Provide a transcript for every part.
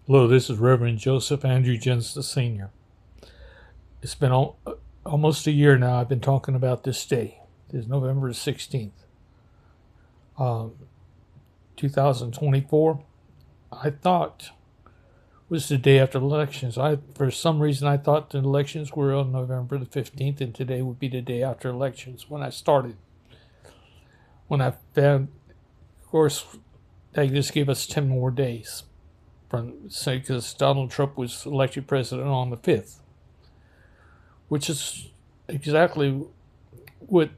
Hello, this is Reverend Joseph Andrew Jensen Sr. It's been almost a year now I've been talking about this day. It is November 16th, um, 2024. I thought was the day after elections. For some reason, I thought the elections were on November the 15th, and today would be the day after elections when I started. When I found, of course, they just gave us 10 more days. Because Donald Trump was elected president on the 5th, which is exactly what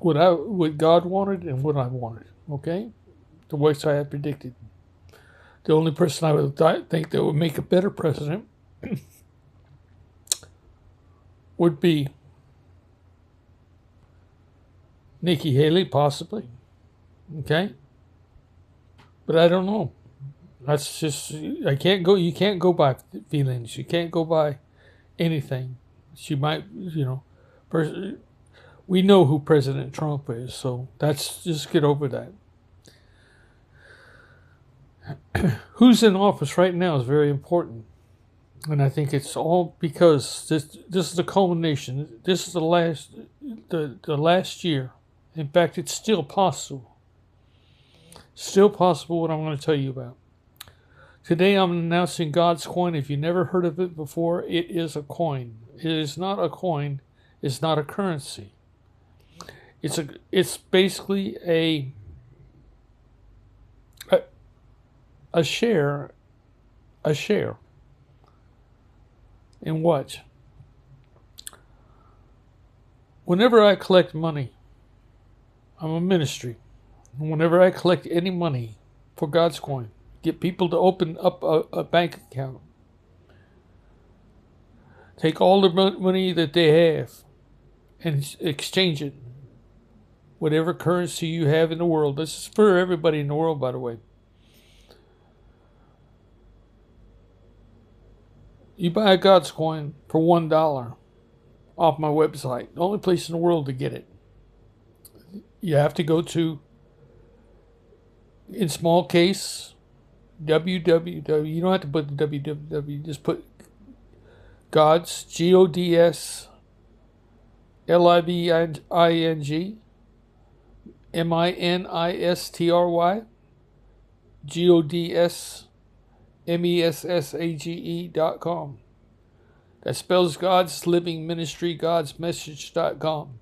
God wanted and what I wanted. Okay, the way I had predicted. The only person I would think that would make a better president would be Nikki Haley, possibly. Okay. But I don't know. That's just, I can't go, you can't go by feelings. You can't go by anything. She might, we know who President Trump is, so that's, just get over that. Who's in office right now is very important. And I think it's all because this is the culmination. This is the last year. In fact, it's still possible. Still possible what I'm going to tell you about. Today I'm announcing GODScoin. If you never heard of it before, it is a coin. It is not a coin. It's not a currency. It's basically a share. A share. In what? Whenever I collect money, I'm a ministry. Whenever I collect any money for GODScoin, get people to open up a bank account, take all the money that they have and exchange it, whatever currency you have in the world. This is for everybody in the world, by the way. You buy a GODScoin for $1 off my website, the only place in the world to get it. You have to go to, in small case, www. You don't have to put the www. Just put God's, GODS, LIVING, MINISTRY, GODSMESSAGE.com. That spells God's Living Ministry, GodsMessage.com.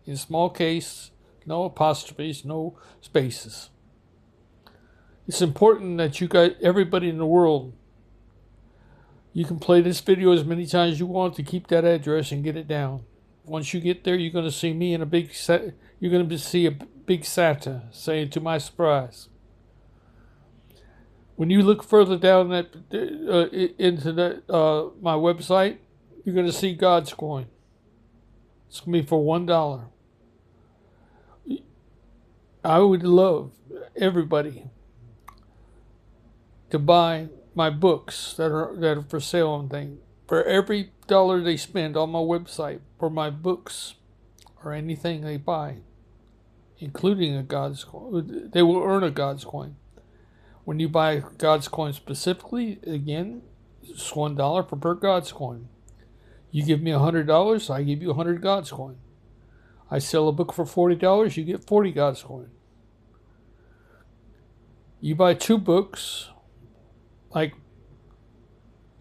In small case, no apostrophes, no spaces. It's important that you got everybody in the world. You can play this video as many times as you want to keep that address and get it down. Once you get there, you're going to see me in you're going to see a big Santa saying, "To my surprise." When you look further down into my website, you're going to see GODScoin. It's going to be for $1. I would love everybody to buy my books that are for sale and things. For every dollar they spend on my website for my books or anything they buy, including a GODScoin, they will earn a GODScoin. When you buy GODScoin specifically, again, it's $1 per GODScoin. You give me $100, I give you 100 GODScoin. I sell a book for $40, you get 40 GODScoin. You buy two books, like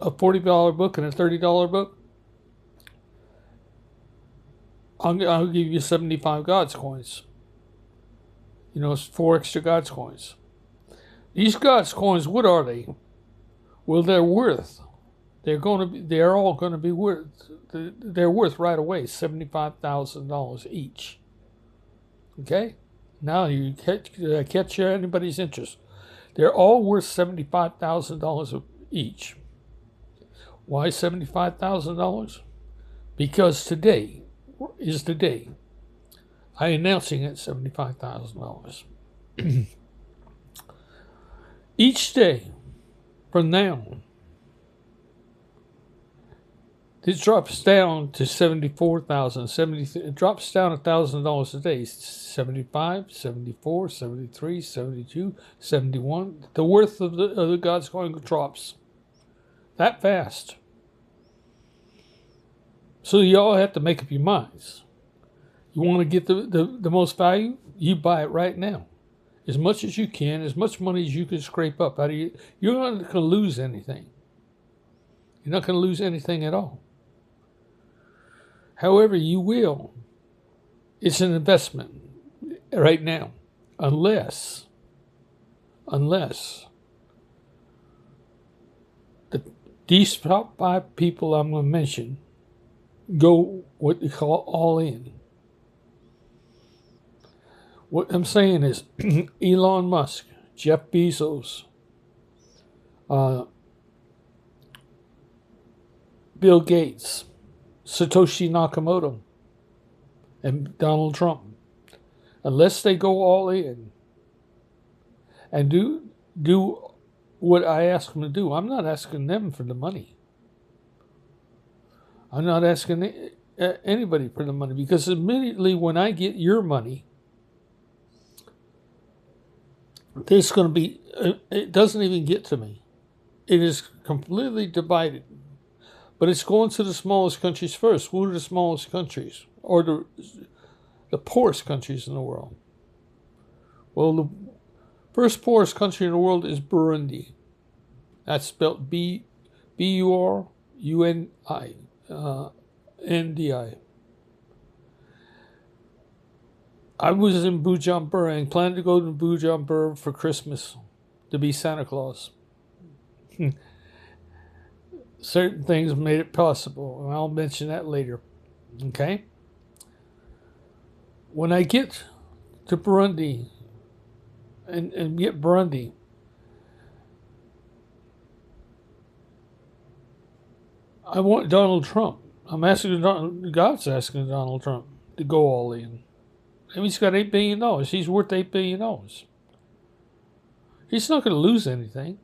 a $40 book and a $30 book, I'll give you 75 GODScoins. It's 4 extra GODScoins. These GODScoins, what are they? Well, they're worth. They're all going to be worth. They're worth right away $75,000 each. Okay? Now you catch anybody's interest. They're all worth $75,000 each. Why $75,000? Because today is the day. I'm announcing it $75,000. Each day from now, It drops down to 74,000, 70. It drops down $1,000 a day. 75, 74, 73, 72, 71. The worth of the God's coin drops that fast. So you all have to make up your minds. You want to get the most value? You buy it right now. As much as you can, as much money as you can scrape up out of you. You're not going to lose anything. You're not going to lose anything at all. However, you will. It's an investment right now. Unless these top 5 people I'm going to mention go what they call all in. What I'm saying is Elon Musk, Jeff Bezos, Bill Gates, Satoshi Nakamoto, and Donald Trump, unless they go all in and do what I ask them to do. I'm not asking them for the money. I'm not asking anybody for the money, because immediately when I get your money, there's going to be, it doesn't even get to me. It is completely divided. But it's going to the smallest countries first. Who are the smallest countries? Or the poorest countries in the world? Well, the first poorest country in the world is Burundi. That's spelled B-U-R-U-N-I. N-D-I. I was in Bujumbura and planned to go to Bujumbura for Christmas to be Santa Claus. Certain things made it possible, and I'll mention that later. Okay? When I get to Burundi and get Burundi, I want Donald Trump. God's asking Donald Trump to go all in. And he's got $8 billion. He's worth $8 billion. He's not going to lose anything.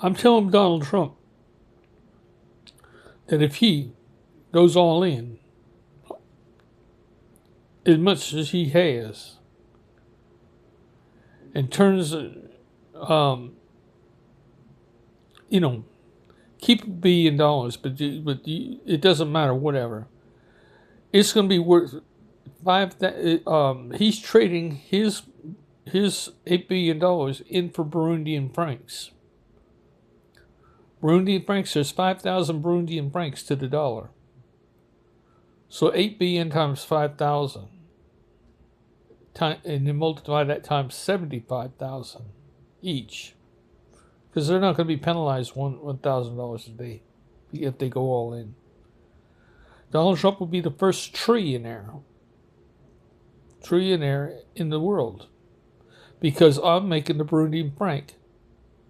I'm telling Donald Trump that if he goes all in, as much as he has, and turns, keep $1 billion, but it doesn't matter, whatever. It's going to be worth he's trading his $8 billion in for Burundian francs. Burundian francs, there's 5,000 Burundian francs to the dollar. So 8 billion times 5,000. And then multiply that times 75,000 each. Because they're not going to be penalized $1,000 a day if they go all in. Donald Trump will be the first trillionaire in the world. Because I'm making the Burundian franc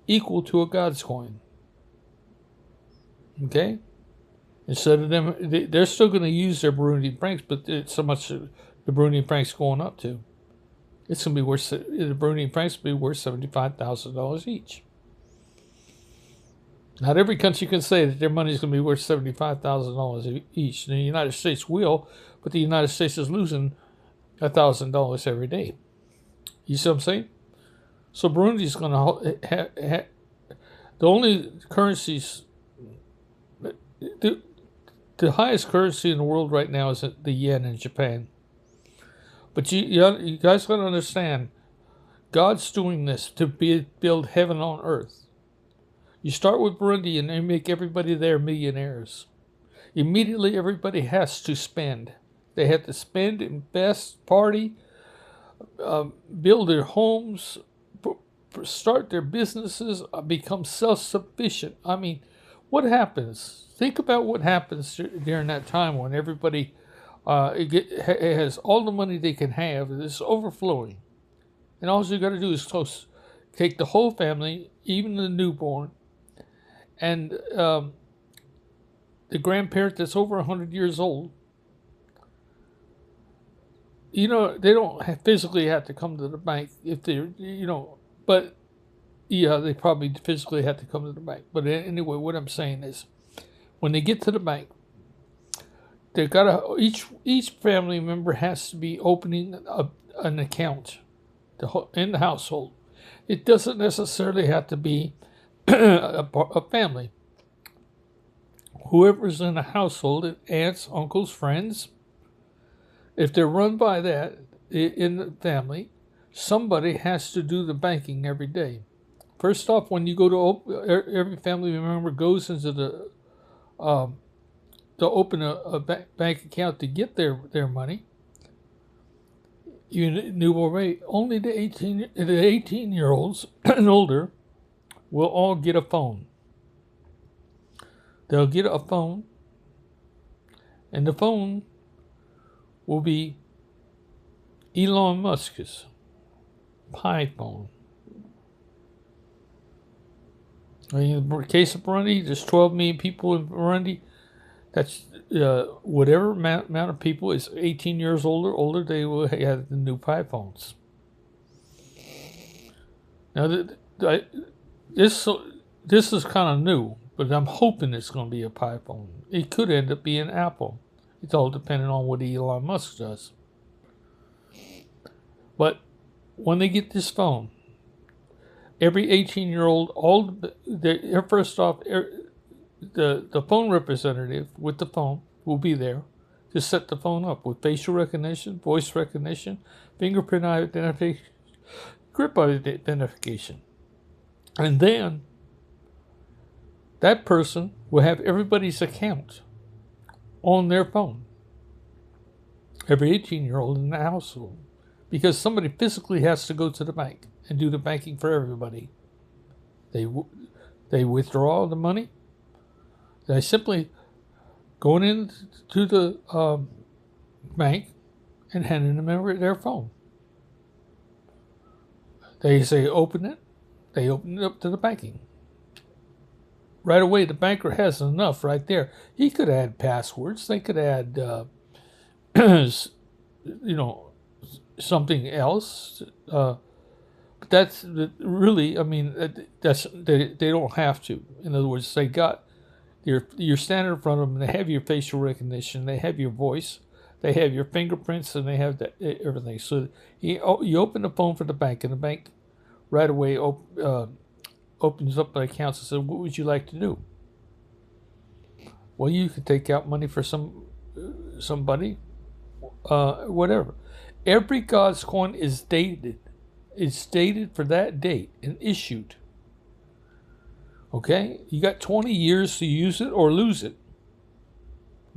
equal to a God's coin. Okay? Instead of them, they're still going to use their Burundian francs, but it's so much the Burundian francs going up to. It's going to be worth, the Burundian francs will be worth $75,000 each. Not every country can say that their money is going to be worth $75,000 each. The United States will, but the United States is losing $1,000 every day. You see what I'm saying? So Burundi is going to have the only currencies. The highest currency in the world right now is the yen in Japan. But you guys got to understand, God's doing this to build heaven on earth. You start with Burundi and they make everybody there millionaires. Immediately everybody has to spend. They have to spend, invest, party, build their homes, start their businesses, become self-sufficient. I mean, what happens? Think about what happens during that time when everybody has all the money they can have. It's overflowing. And all you got to do is take the whole family, even the newborn, and the grandparent that's over 100 years old. They don't physically have to come to the bank if they're, but yeah, they probably physically have to come to the bank. But anyway, what I'm saying is, when they get to the bank, they got each family member has to be opening an account in the household. It doesn't necessarily have to be a family. Whoever's in the household, aunts, uncles, friends, if they're run by that in the family, somebody has to do the banking every day. First off, when you go to every family member goes into the to open a bank account to get their money. You knew already. Only the 18-year-olds and older will all get a phone. They'll get a phone, and the phone will be Elon Musk's Pi phone. In the case of Burundi, there's 12 million people in Burundi. That's whatever amount of people is 18 years older, they will have the new Pi phones. Now, this is kind of new, but I'm hoping it's going to be a Pi phone. It could end up being Apple. It's all depending on what Elon Musk does. But when they get this phone, every 18-year-old, first off, the phone representative with the phone will be there to set the phone up with facial recognition, voice recognition, fingerprint identification, grip identification. And then that person will have everybody's account on their phone. Every 18-year-old in the household. Because somebody physically has to go to the bank and do the banking for everybody. They withdraw the money. They simply going into the bank and handing them their phone. They say open it. They open it up to the banking. Right away, the banker has enough right there. He could add passwords. They could add, something else. But that's really, they don't have to. In other words, they got you're standing in front of them. They have your facial recognition. They have your voice. They have your fingerprints, and they have everything. So you open the phone for the bank, and the bank right away opens up the accounts and says, "What would you like to do?" Well, you could take out money for somebody, whatever. Every GODScoin is dated. It's dated for that date and issued. Okay? You got 20 years to use it or lose it.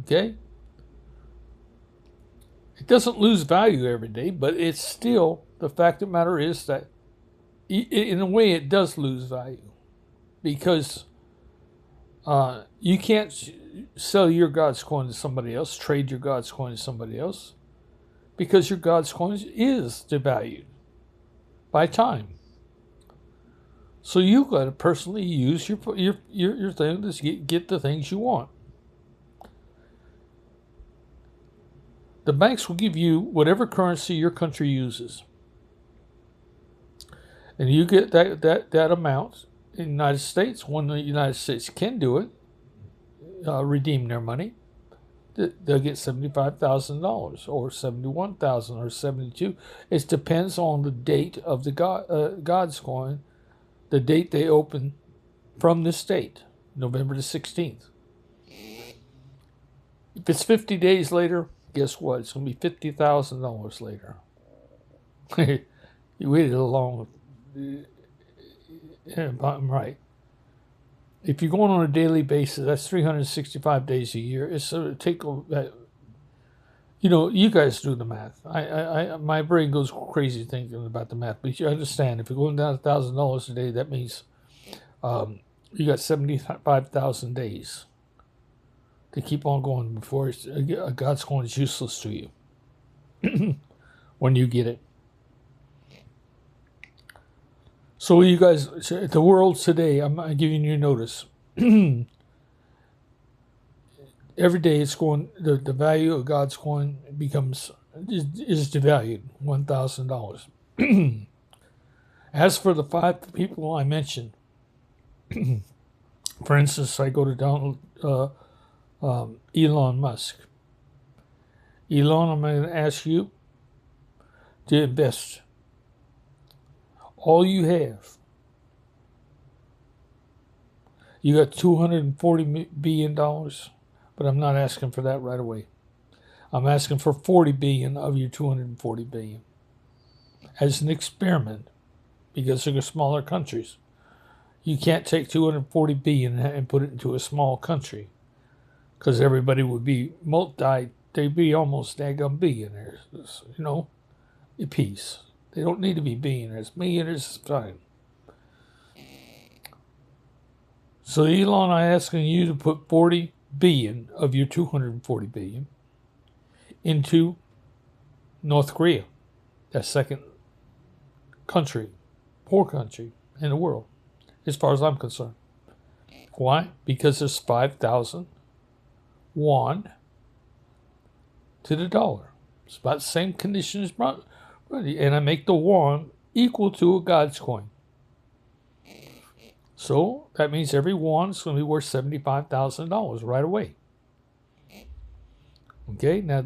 Okay? It doesn't lose value every day, but it's still, the fact of the matter is that in a way it does lose value. Because you can't sell your GODScoin to somebody else, trade your GODScoin to somebody else, because your GODScoin is devalued by time. So you got to personally use your thing to get the things you want. The banks will give you whatever currency your country uses, and you get that amount in the United States. When the United States can do it, redeem their money, they'll get $75,000 or $71,000 or $72,000. It depends on the date of the GODScoin, the date they open from this date, November the 16th. If it's 50 days later, guess what? It's going to be $50,000 later. You waited a long. I'm right. If you're going on a daily basis, that's 365 days a year. It's you guys do the math. My brain goes crazy thinking about the math. But you understand, if you're going down $1,000 a day, that means you got 75,000 days to keep on going before GODScoin is useless to you when you get it. So you guys, the world today, I'm giving you notice. Every day it's going, the value of GODScoin is devalued, $1,000. As for the 5 people I mentioned, for instance, I go to Elon Musk. Elon, I'm going to ask you to invest all you have. You got $240 billion, but I'm not asking for that right away. I'm asking for $40 billion of your $240 billion as an experiment, because they're smaller countries. You can't take $240 billion and put it into a small country, because everybody would be they'd be almost daggum billionaires, a piece. They don't need to be billionaires. Millionaires is fine. So Elon, I'm asking you to put $40 billion of your $240 billion into North Korea, that second country, poor country in the world, as far as I'm concerned. Why? Because there's 5,000 won to the dollar. It's about the same condition as money, and I make the won equal to a GODScoin. So that means every won is going to be worth $75,000 right away. Okay, now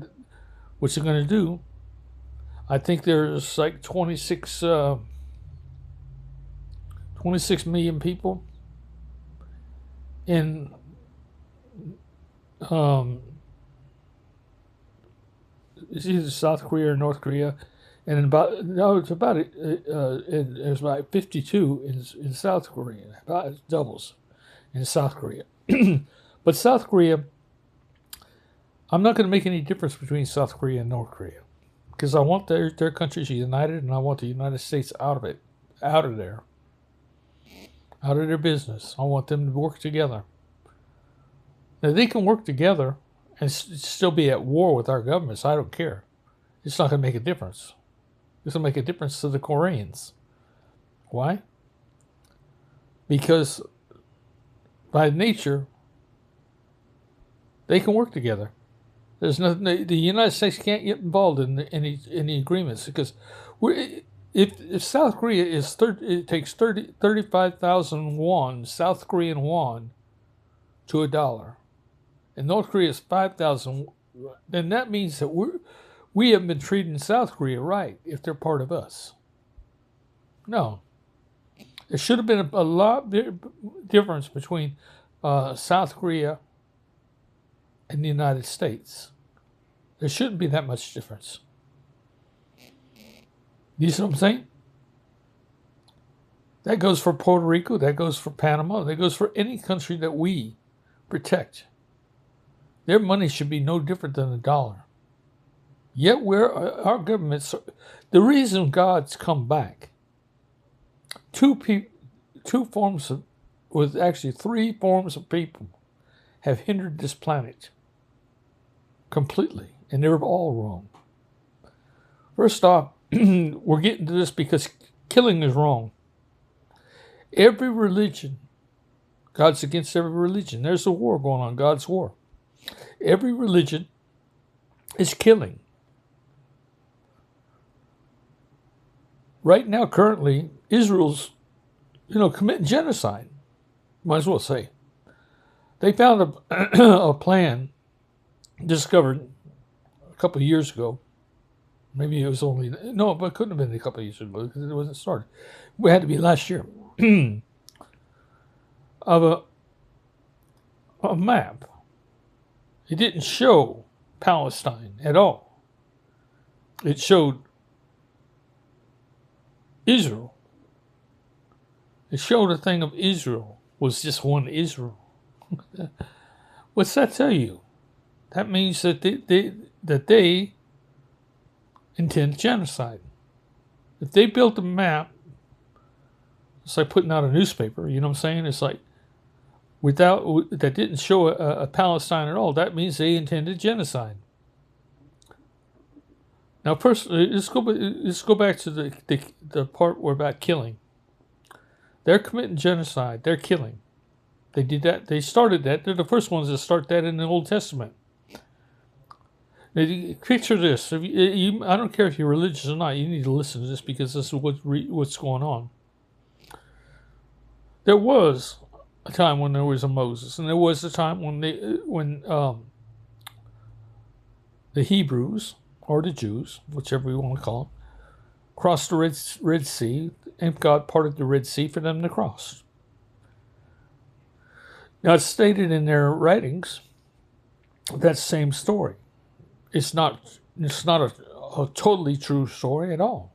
what you're going to do, I think there's like 26 million people in it's either South Korea or North Korea, and there's about 52 in South Korea. About doubles in South Korea. But South Korea, I'm not going to make any difference between South Korea and North Korea, because I want their countries united, and I want the United States out of there, out of their business. I want them to work together. Now, they can work together and still be at war with our governments. I don't care. It's not going to make a difference. It's going to make a difference to the Koreans. Why? Because by nature, they can work together. There's nothing. The United States can't get involved in any agreements, because if South Korea it takes 35,000 won, South Korean won, to a dollar, and North Korea is 5,000, then that means that we have been treating South Korea right if they're part of us. No. There should have been a lot difference between South Korea and the United States. There shouldn't be that much difference. You see what I'm saying? That goes for Puerto Rico. That goes for Panama. That goes for any country that we protect. Their money should be no different than a dollar. Yet our governments, the reason God's come back, three forms of people have hindered this planet completely, and they're all wrong. First off, we're getting to this because killing is wrong. Every religion, God's against every religion. There's a war going on, God's war. Every religion is killing. Right now, currently, Israel's, committing genocide. Might as well say. They found a plan discovered a couple of years ago. Maybe it was but it couldn't have been a couple of years ago because it wasn't started. It had to be last year. Of a map. It didn't show Palestine at all. It showed Israel. It showed a thing of Israel was just one Israel. What's that tell you? That means that they intend genocide. If they built a map, it's like putting out a newspaper. You know what I'm saying? It's like that didn't show a Palestine at all. That means they intended genocide. Now, first, let's go back to the part where about killing. They're committing genocide. They're killing. They did that. They started that. They're the first ones to start that in the Old Testament. Now, picture this. I don't care if you're religious or not. You need to listen to this because this is what's going on. There was a time when there was a Moses, and there was a time when the Hebrews, or the Jews, whichever you want to call them, crossed the Red Sea, and God parted the Red Sea for them to cross. Now, it's stated in their writings that same story. It's not a totally true story at all.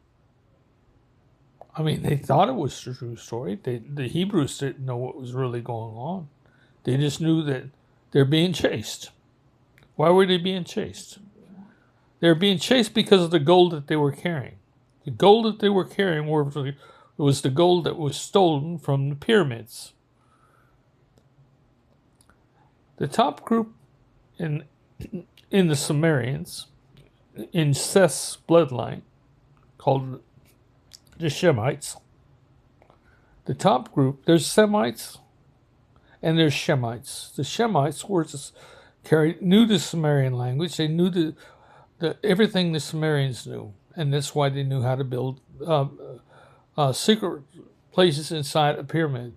I mean, they thought it was a true story. The Hebrews didn't know what was really going on. They just knew that they're being chased. Why were they being chased? They were being chased because of the gold that they were carrying. The gold that they were carrying was the gold that was stolen from the pyramids. The top group in the Sumerians, in Seth's bloodline, called the Shemites. The top group, there's Semites and there's Shemites. The Shemites knew the Sumerian language. They knew everything the Sumerians knew, and that's why they knew how to build secret places inside a pyramid.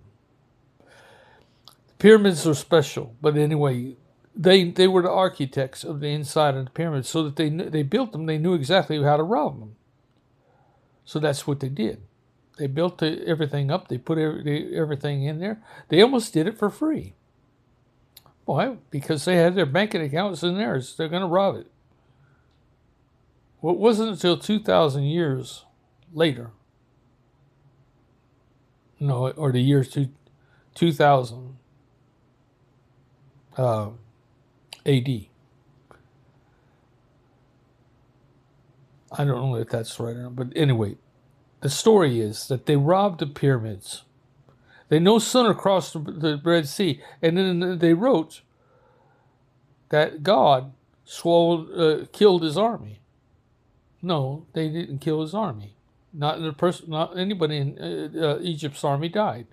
The pyramids are special, but anyway, they were the architects of the inside of the pyramids, so that they built them. They knew exactly how to rob them. So that's what they did. They built everything up. They put everything in there. They almost did it for free. Why? Because they had their banking accounts in there. So they're going to rob it. Well, it wasn't until 2,000 years later, or the year 2000 AD. I don't know if that's right or not, but anyway, the story is that they robbed the pyramids. They no sooner crossed the Red Sea, and then they wrote that God killed his army. No, they didn't kill his army. Not anybody in Egypt's army died.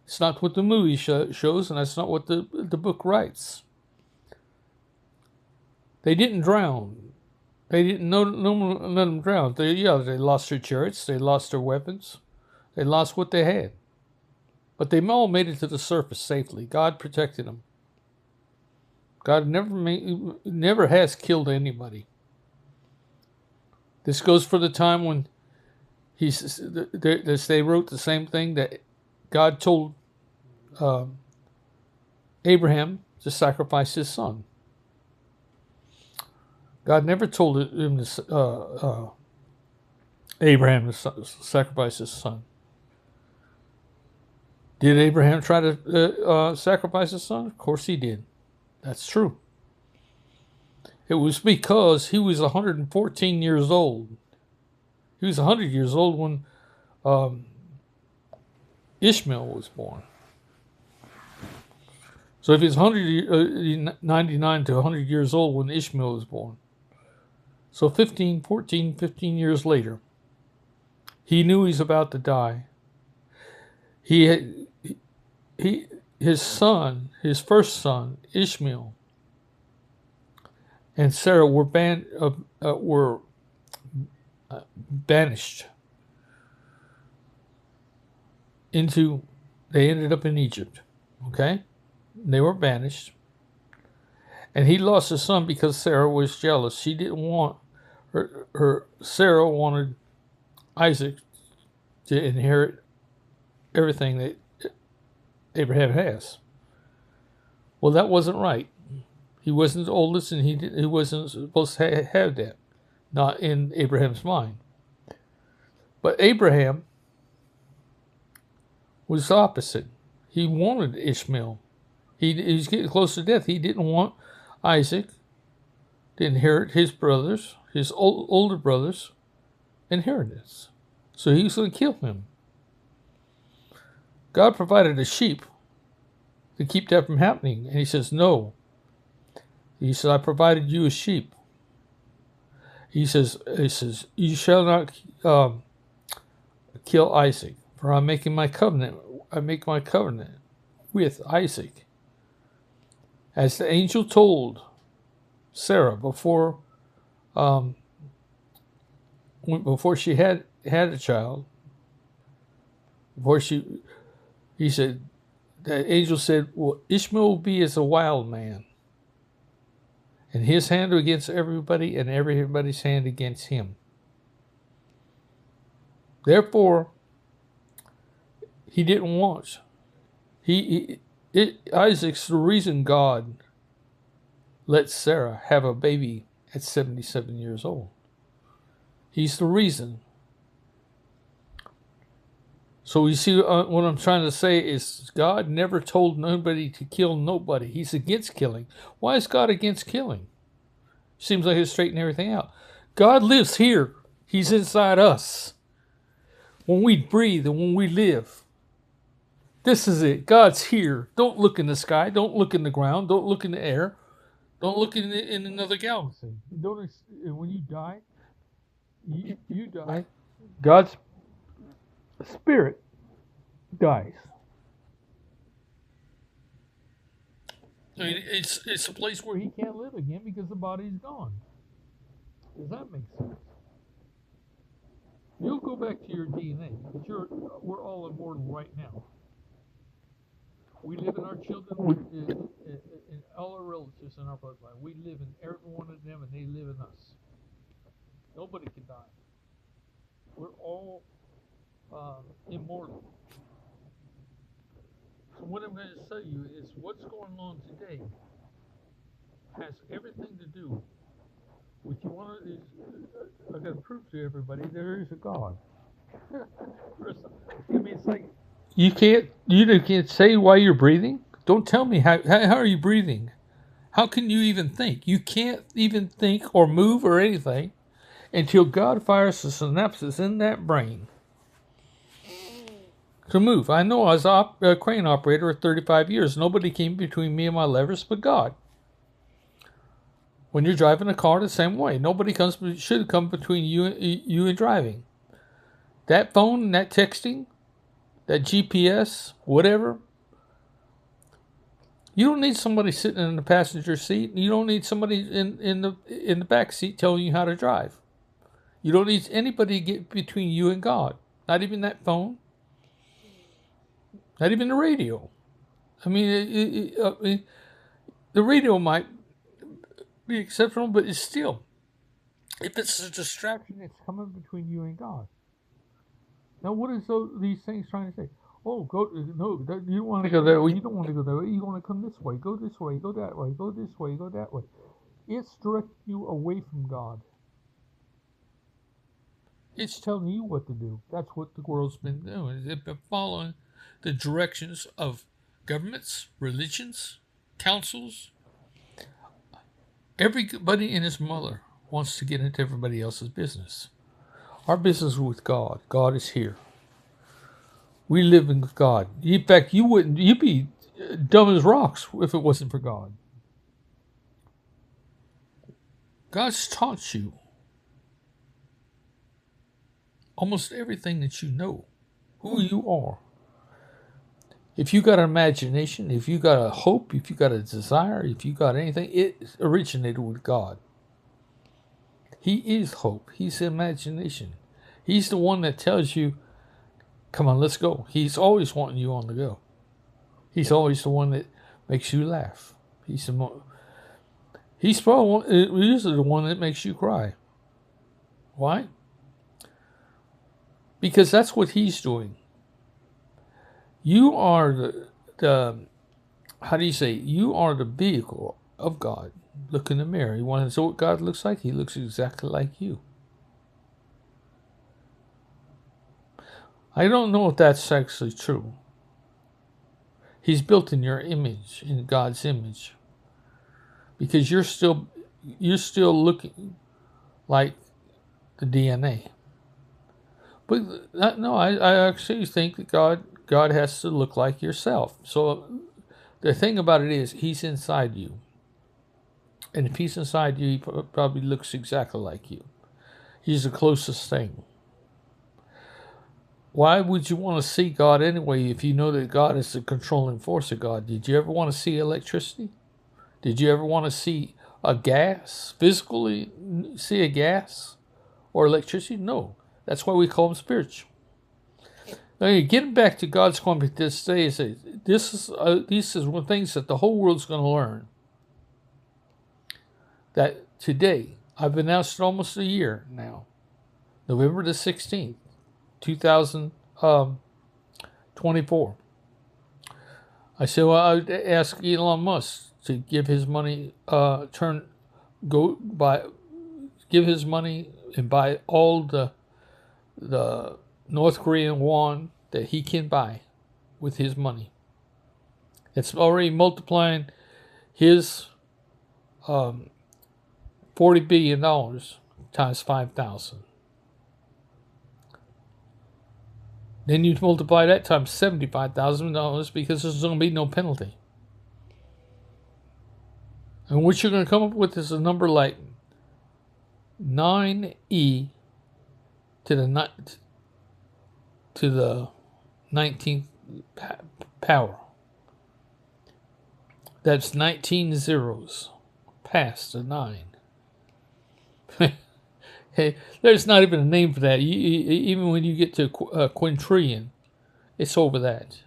It's not what the movie shows, and that's not what the book writes. They didn't drown. They didn't let them drown. They lost their chariots. They lost their weapons. They lost what they had. But they all made it to the surface safely. God protected them. God never has killed anybody. This goes for the time when they wrote the same thing that God told Abraham to sacrifice his son. God never told Abraham to sacrifice his son. Did Abraham try to sacrifice his son? Of course he did. That's true. It was because he was 114 years old. He was 100 years old when Ishmael was born. So if he's 99 to 100 years old when Ishmael was born, so 15 years later, he knew he's about to die. His first son, Ishmael, and Sarah were banished they ended up in Egypt. Okay? They were banished. And he lost his son because Sarah was jealous. She didn't want Sarah wanted Isaac to inherit everything that Abraham has. Well, that wasn't right. He wasn't the oldest, and he wasn't supposed to have that. Not in Abraham's mind. But Abraham was the opposite. He wanted Ishmael. He was getting close to death. He didn't want Isaac to inherit his brothers, his older brothers' inheritance. So he was going to kill him. God provided a sheep to keep that from happening. And he says, no. He said, I provided you a sheep. He says, you shall not kill Isaac, for I'm making my covenant. I make my covenant with Isaac. As the angel told Sarah um, before she had a child. Before he said, the angel said, "Well, Ishmael will be as a wild man, and his hand against everybody, and everybody's hand against him. Therefore, he didn't want. Isaac's the reason God let Sarah have a baby at 77 years old. He's the reason. So you see, what I'm trying to say is God never told nobody to kill nobody. He's against killing. Why is God against killing? Seems like he's straightening everything out. God lives here. He's inside us. When we breathe and when we live, this is it. God's here. Don't look in the sky. Don't look in the ground. Don't look in the air. Don't look in another galaxy. When you die, you die. God's spirit dies. I mean, it's a place where he can't live again because the body's gone. Does that make sense? You'll go back to your DNA, but we're all immortal right now. We live in our children, in all our relatives in our bloodline. We live in every one of them, and they live in us. Nobody can die. We're all immortal. So what I'm going to tell you is what's going on today has everything to do with I got to prove to everybody there is a God. I mean, it's like you can't say why you're breathing. Don't tell me how are you breathing. How can you even think? You can't even think or move or anything until God fires a synapses in that brain to move. I know I was a crane operator for 35 years. Nobody came between me and my levers but God. When you're driving a car, the same way. Nobody should come between you and driving. That phone, that texting, that GPS, whatever. You don't need somebody sitting in the passenger seat. You don't need somebody in the back seat telling you how to drive. You don't need anybody to get between you and God. Not even that phone. Not even the radio. I mean, the radio might be exceptional, but it's still, if it's a distraction, it's coming between you and God. Now, what is these things trying to say? Oh, no, you don't want to go that way. You don't want to go that way. You want to come this way. Go this way. Go that way. Go this way. Go that way. It's directing you away from God. It's telling you what to do. That's what the world's been doing. They've been following the directions of governments, religions, councils. Everybody and his mother wants to get into everybody else's business. Our business is with God. God is here. We live in God. In fact, you'd be dumb as rocks if it wasn't for God. God's taught you almost everything that you know, who you are. If you got an imagination, if you got a hope, if you got a desire, if you got anything, it originated with God. He is hope. He's imagination. He's the one that tells you, come on, let's go. He's always wanting you on the go. He's always the one that makes you laugh. He's probably usually the one that makes you cry. Why? Because that's what he's doing. You are how do you say? You are the vehicle of God. Look in the mirror. You want to know what God looks like? He looks exactly like you. I don't know if that's actually true. He's built in your image, in God's image. Because you're still looking like the DNA. But no, I actually think that God has to look like yourself. So the thing about it is, he's inside you. And if he's inside you, he probably looks exactly like you. He's the closest thing. Why would you want to see God anyway if you know that God is the controlling force of God? Did you ever want to see electricity? Did you ever want to see a gas, physically see a gas or electricity? No. That's why we call them spiritual. Now, getting back to God's coin this day, these is one things that the whole world's going to learn. That today, I've announced it almost a year now, November the 16th, 2024. I said, well, I would ask Elon Musk to give his money, give his money and buy all the North Korean won that he can buy with his money. It's already multiplying his $40 billion times 5,000. Then you multiply that times $75,000 because there's going to be no penalty. And what you're going to come up with is a number like 9e to the 19th power. That's 19 zeros past a 9. Hey, there's not even a name for that. Even when you get to a quintillion, it's over that.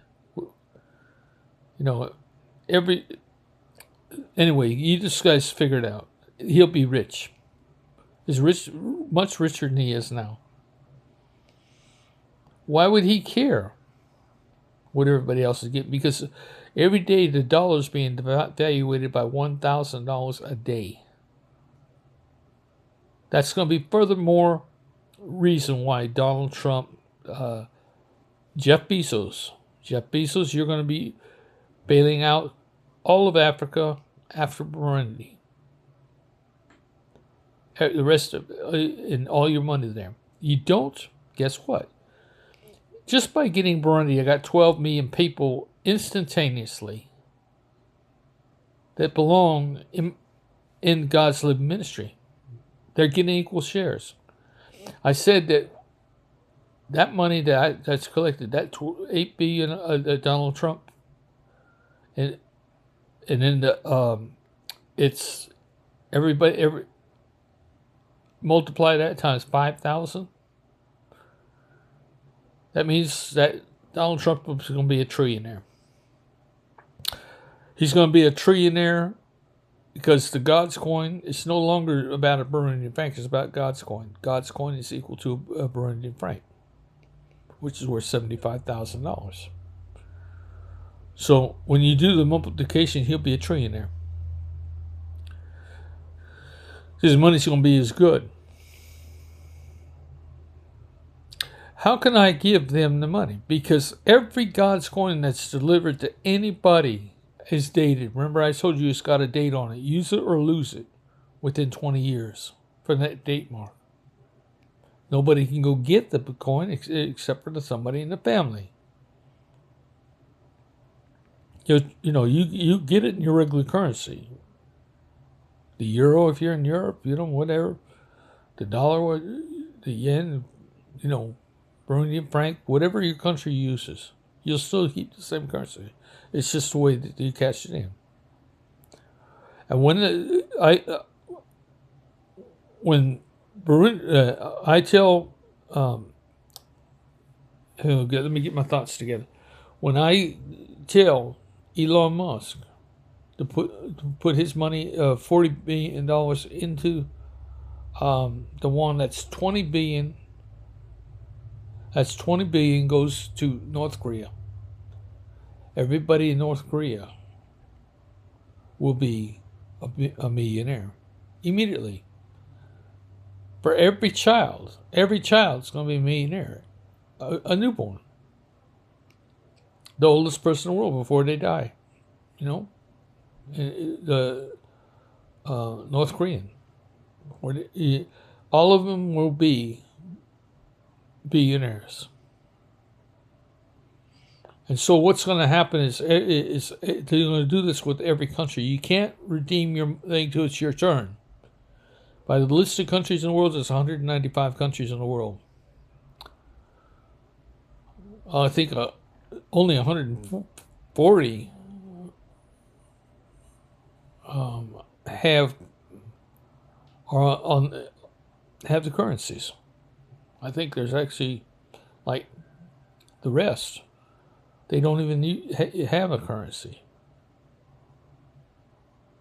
Anyway, you just guys figure it out. He'll be rich. He's rich, much richer than he is now. Why would he care what everybody else is getting? Because every day the dollar is being devaluated by $1,000 a day. That's going to be furthermore reason why Donald Trump, Jeff Bezos, you're going to be bailing out all of Africa after Burundi. The rest of and all your money there. You don't, guess what? Just by getting Burundi, I got 12 million people instantaneously that belong in God's living ministry. They're getting equal shares. I said that money that's collected, that $8 billion Donald Trump, and then it's everybody multiply that times 5,000. That means that Donald Trump is going to be a trillionaire. He's going to be a trillionaire because the GODScoin is no longer about a Burundian franc. It's about GODScoin. GODScoin is equal to a Burundian franc, which is worth $75,000. So when you do the multiplication, he'll be a trillionaire. His money's going to be as good. How can I give them the money? Because every GODScoin that's delivered to anybody is dated. Remember, I told you it's got a date on it. Use it or lose it within 20 years from that date mark. Nobody can go get the coin except for somebody in the family. You get it in your regular currency. The euro if you're in Europe, whatever. The dollar, the yen, Burundian franc, whatever your country uses, you'll still keep the same currency. It's just the way that you cash it in. And I tell, let me get my thoughts together. When I tell Elon Musk to put his money, $40 billion into the one that's $20 billion. That's $20 billion goes to North Korea. Everybody in North Korea will be a millionaire immediately. For every child's going to be a millionaire, a newborn, the oldest person in the world before they die. The North Korean, all of them will be billionaires. And so what's going to happen is they're going to do this with every country. You can't redeem your thing till it's your turn. By the list of countries in the world, there's 195 countries in the world. I think only 140 have on have the currencies. I think there's actually, like the rest, they don't even have a currency.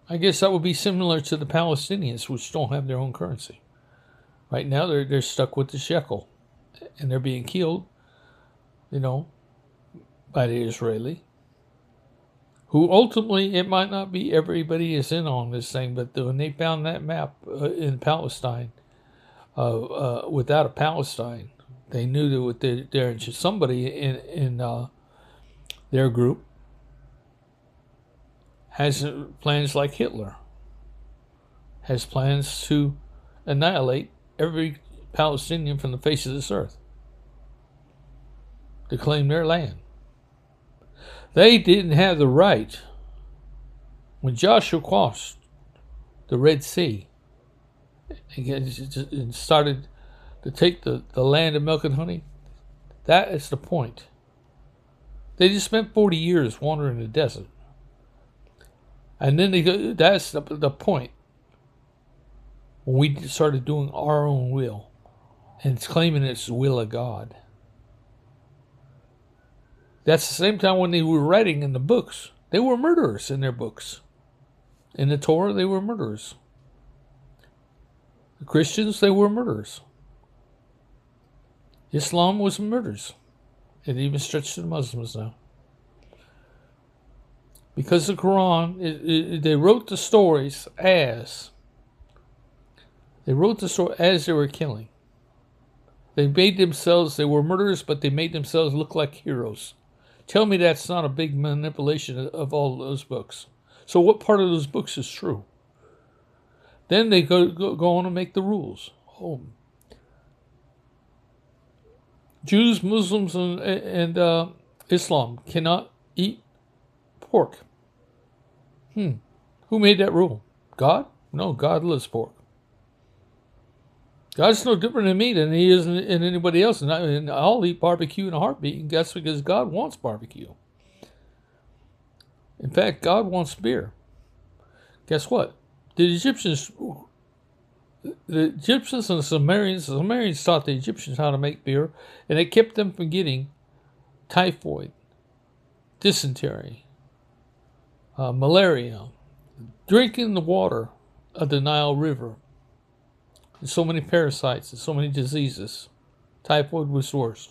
I guess that would be similar to the Palestinians, which don't have their own currency. Right now, they're stuck with the shekel, and they're being killed, by the Israeli. Who ultimately, it might not be everybody is in on this thing, but when they found that map in Palestine, without a Palestine, they knew that somebody in their group has plans like Hitler, has plans to annihilate every Palestinian from the face of this earth, to claim their land. They didn't have the right. When Joshua crossed the Red Sea and started to take the land of milk and honey, that is the point. They just spent 40 years wandering the desert. And then that's the point. When we started doing our own will and claiming it's the will of God. That's the same time when they were writing in the books. They were murderers in their books. In the Torah, they were murderers. The Christians, they were murderers. Islam was murderers. It even stretched to the Muslims now. Because the Quran, they wrote the stories as they were killing. They were murderers, but they made themselves look like heroes. Tell me that's not a big manipulation of all those books. So what part of those books is true? Then they go on and make the rules. Oh. Jews, Muslims, and Islam cannot eat pork. Who made that rule? God? No, God loves pork. God's no different in me than he is in anybody else. And I'll eat barbecue in a heartbeat. And that's because God wants barbecue. In fact, God wants beer. Guess what? The Egyptians and the Sumerians taught the Egyptians how to make beer. And it kept them from getting typhoid, dysentery, malaria, drinking the water of the Nile River. And so many parasites and so many diseases. Typhoid was worse.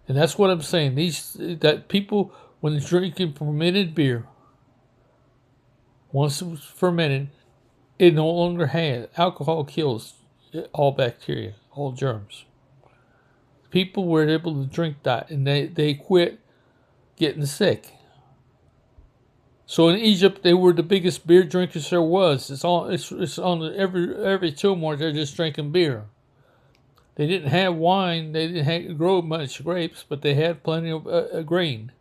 And that's what I'm saying. That people, when they're drinking fermented beer, once it was fermented, it no longer had. Alcohol kills all bacteria, all germs. People were able to drink that, and they quit getting sick. So in Egypt, they were the biggest beer drinkers there was. It's on every tumor. They're just drinking beer. They didn't have wine. They didn't grow much grapes, but they had plenty of grain.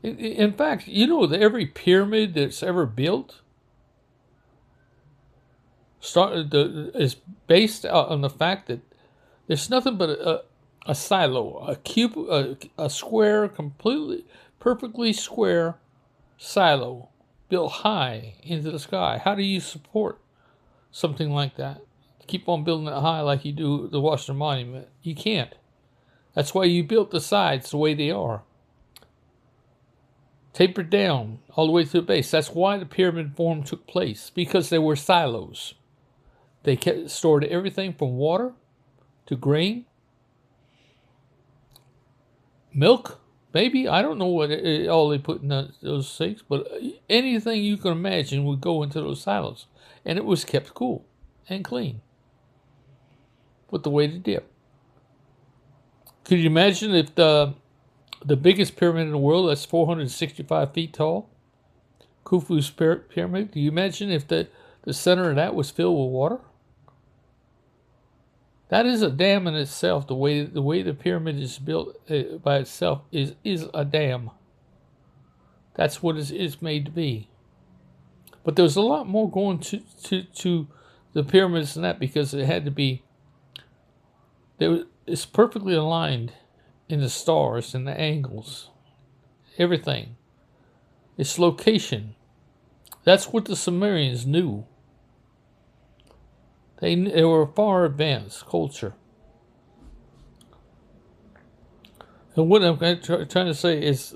In fact, that every pyramid that's ever built is based on the fact that there's nothing but a silo, a cube, a square, perfectly square silo built high into the sky. How do you support something like that? Keep on building it high like you do the Washington Monument. You can't. That's why you built the sides the way they are. Tapered down all the way to the base. That's why the pyramid form took place, because they were silos. They stored everything from water to grain, milk, maybe. I don't know what all they put in those things, but anything you can imagine would go into those silos. And it was kept cool and clean with the way to dip. Could you imagine if the biggest pyramid in the world, that's 465 feet tall, Khufu's pyramid, do you imagine if the center of that was filled with water? That is a dam in itself. The way the pyramid is built by itself is a dam. That's what it's made to be. But there's a lot more going to the pyramids than that, because it had to be. It's perfectly aligned in the stars and the angles, everything. Its location That's what the Sumerians knew. They were a far advanced culture. And what I'm trying to say is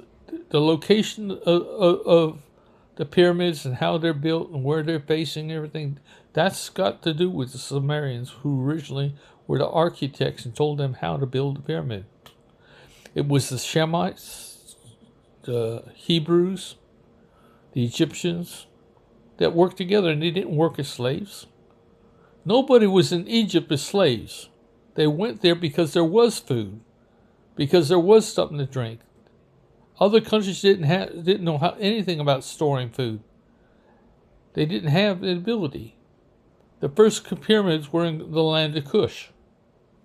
the location of the pyramids and how they're built and where they're facing everything, that's got to do with the Sumerians, who originally were the architects and told them how to build the pyramid. It was the Shemites, the Hebrews, the Egyptians that worked together, and they didn't work as slaves. Nobody was in Egypt as slaves. They went there because there was food, because there was something to drink. Other countries didn't know anything about storing food. They didn't have the ability. The first pyramids were in the land of Kush,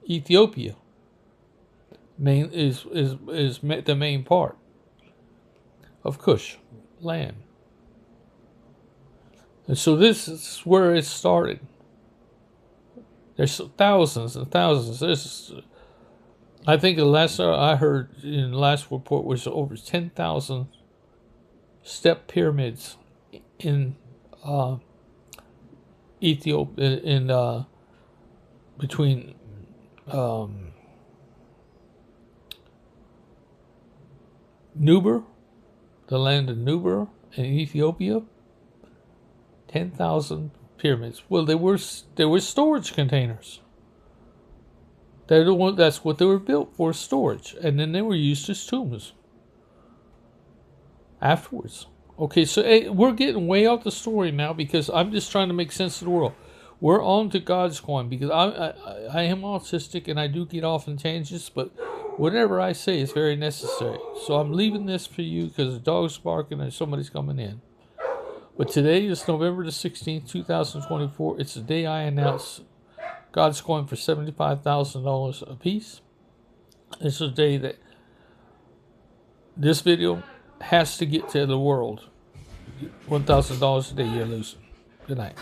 Ethiopia. Is the main part of Kush land, and so this is where it started. There's thousands and thousands. I think the last I heard in the last report was over 10,000 step pyramids in Ethiopia, in between Nuber, the land of Nuber in Ethiopia. 10,000 pyramids. Well, they were storage containers. That's what they were built for, storage, and then they were used as tombs afterwards. Okay, so we're getting way off the story now because I'm just trying to make sense of the world. We're on to GODScoin because I am autistic and I do get off in tangents, but whatever I say is very necessary. So I'm leaving this for you because the dog's barking and somebody's coming in. But today is November the 16th, 2024. It's the day I announced GODScoin for $75,000 a piece. It's a day that this video has to get to the world. $1,000 a day you're losing. Good night.